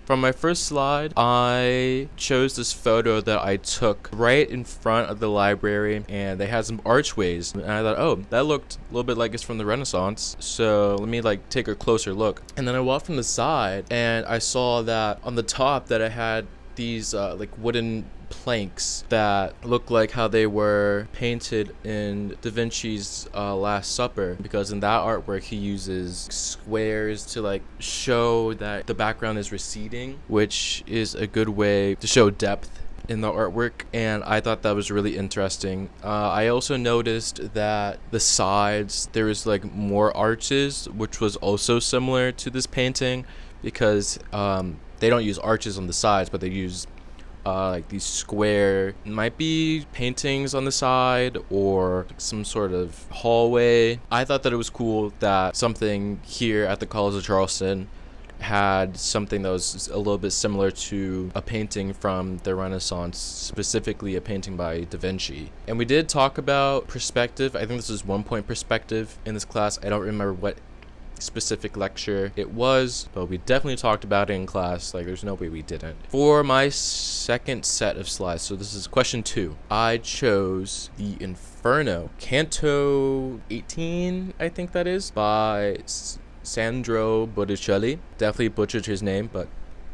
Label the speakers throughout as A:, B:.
A: from my first slide, I chose this photo that I took right in front of the library, and they had some archways. And I thought, oh, that looked a little bit like it's from the Renaissance. So let me like take a closer look. And then I walked from the side, and I saw that on the top that I had these like wooden planks that look like how they were painted in Da Vinci's Last Supper, because in that artwork he uses squares to like show that the background is receding, which is a good way to show depth in the artwork, and I thought that was really interesting. I also noticed that the sides there was like more arches, which was also similar to this painting, because they don't use arches on the sides, but they use like these square, might be paintings on the side or some sort of hallway. I thought that it was cool that something here at the College of Charleston had something that was a little bit similar to a painting from the Renaissance, specifically a painting by Da Vinci. And we did talk about perspective. I think this is 1 point perspective in this class. I don't remember what specific lecture it was, but we definitely talked about it in class. Like, there's no way we didn't. For my second set of slides, so this is question 2, I chose the Inferno, Canto 18, I think that is, by Sandro Botticelli. Definitely butchered his name, but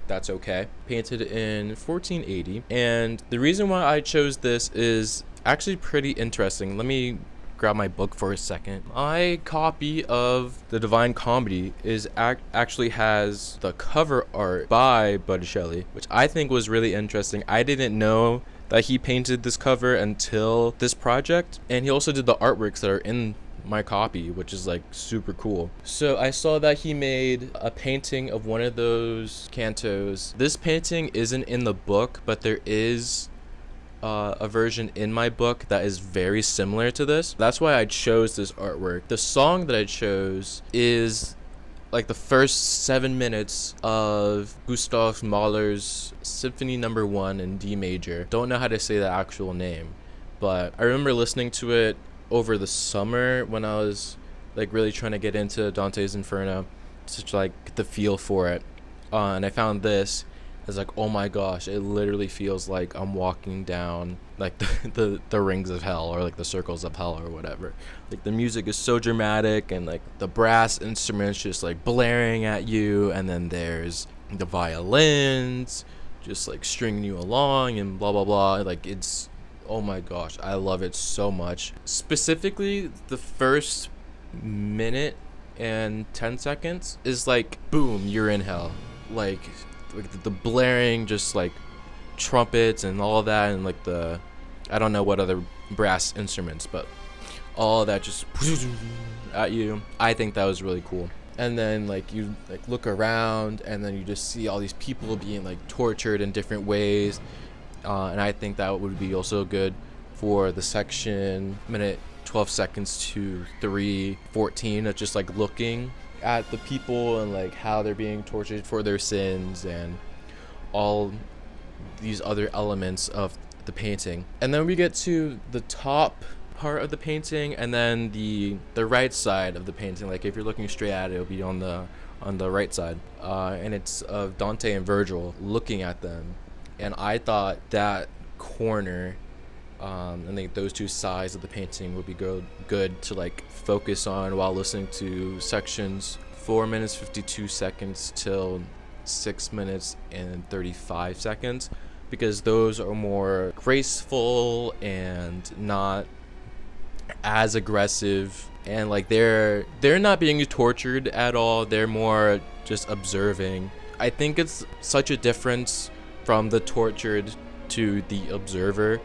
A: that's okay. Painted in 1480. And the reason why I chose this is actually pretty interesting. Let me grab my book for a second. My copy of The Divine Comedy is actually has the cover art by Botticelli, which I think was really interesting. I didn't know that he painted this cover until this project, and he also did the artworks that are in my copy, which is like super cool. So I saw that he made a painting of one of those cantos. This painting isn't in the book, but there is a version in my book that is very similar to this. That's why I chose this artwork. The song that I chose is like the first 7 minutes of Gustav Mahler's Symphony No. 1 in D major. Don't know how to say the actual name, but I remember listening to it over the summer when I was like really trying to get into Dante's Inferno, to like get the feel for it. And I found this. It's like, oh my gosh, it literally feels like I'm walking down like the rings of hell, or like the circles of hell, or whatever. Like, the music is so dramatic, and like the brass instruments just like blaring at you, and then there's the violins just like stringing you along, and blah blah blah. Like, it's, oh my gosh, I love it so much. Specifically, the first minute and 10 seconds is like, boom, you're in hell. Like the blaring, just like trumpets and all that, and like the, I don't know what other brass instruments, but all that just at you. I think that was really cool. And then like you like look around, and then you just see all these people being like tortured in different ways, and I think that would be also good for the section minute 12 seconds to 3:14 of just like looking at the people and like how they're being tortured for their sins, and all these other elements of the painting. And then we get to the top part of the painting, and then the right side of the painting. Like, if you're looking straight at it, it'll be on the right side, and it's of Dante and Virgil looking at them. And I thought that corner, and think those two sides of the painting would be good to like focus on while listening to sections 4 minutes 52 seconds till 6 minutes and 35 seconds, because those are more graceful and not as aggressive, and like they're not being tortured at all. They're more just observing. I think it's such a difference from the tortured to the observer.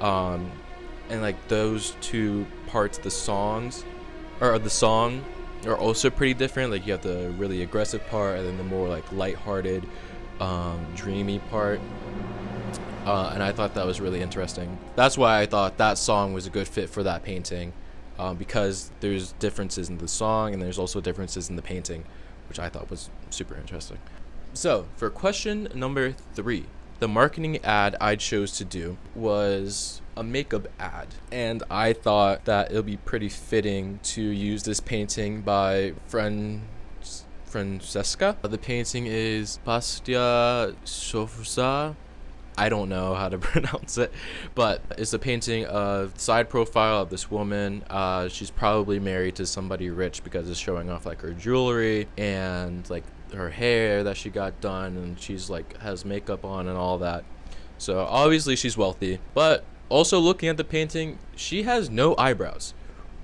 A: And like those two parts, the song are also pretty different. Like, you have the really aggressive part, and then the more like lighthearted, dreamy part. And I thought that was really interesting. That's why I thought that song was a good fit for that painting, because there's differences in the song, and there's also differences in the painting, which I thought was super interesting. So for question number 3, the marketing ad I chose to do was a makeup ad, and I thought that it would be pretty fitting to use this painting by Francesca. The painting is Bastia Sofsa. I don't know how to pronounce it, but it's a painting of the side profile of this woman. She's probably married to somebody rich because it's showing off like her jewelry and like her hair that she got done, and she's like has makeup on and all that. So obviously she's wealthy, but also looking at the painting, she has no eyebrows.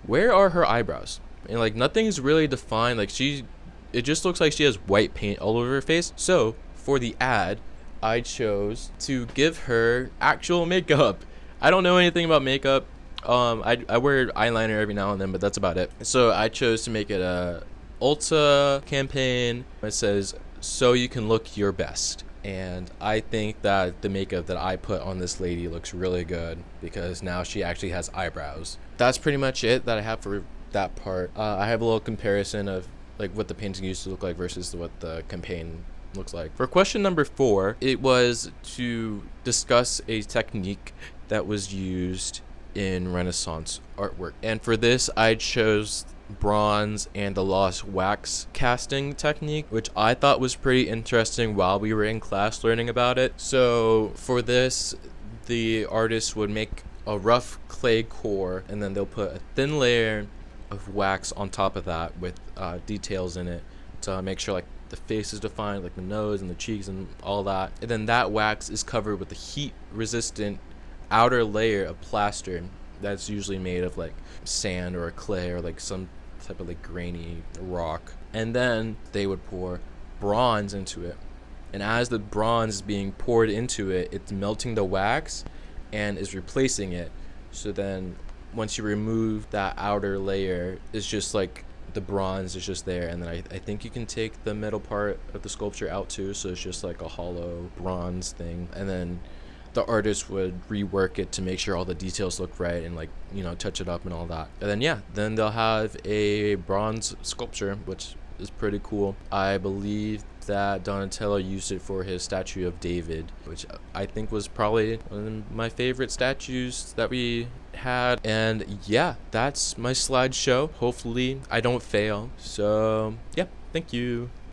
A: Where are her eyebrows? And like nothing's really defined. Like it just looks like she has white paint all over her face. So for the ad, I chose to give her actual makeup. I don't know anything about makeup. I wear eyeliner every now and then, but that's about it. So I chose to make it a Ulta campaign. It says, "So you can look your best." And I think that the makeup that I put on this lady looks really good because now she actually has eyebrows. That's pretty much it that I have for that part. I have a little comparison of like what the painting used to look like versus what the campaign looks like. For question number 4, it was to discuss a technique that was used in Renaissance artwork. And for this, I chose bronze and the lost wax casting technique, which I thought was pretty interesting while we were in class learning about it. So for this, the artist would make a rough clay core, and then they'll put a thin layer of wax on top of that with details in it to make sure like the face is defined, like the nose and the cheeks and all that. And then that wax is covered with a heat resistant outer layer of plaster that's usually made of like sand or clay or like some type of like grainy rock. And then they would pour bronze into it, and as the bronze is being poured into it, it's melting the wax and is replacing it. So then once you remove that outer layer, it's just like the bronze is just there, and then I think you can take the metal part of the sculpture out too, so it's just like a hollow bronze thing. And then the artist would rework it to make sure all the details look right and like, you know, touch it up and all that. And then then they'll have a bronze sculpture, which is pretty cool. I believe that Donatello used it for his statue of David, which I think was probably one of my favorite statues that we had. And yeah, that's my slideshow. Hopefully I don't fail. So yeah, thank you.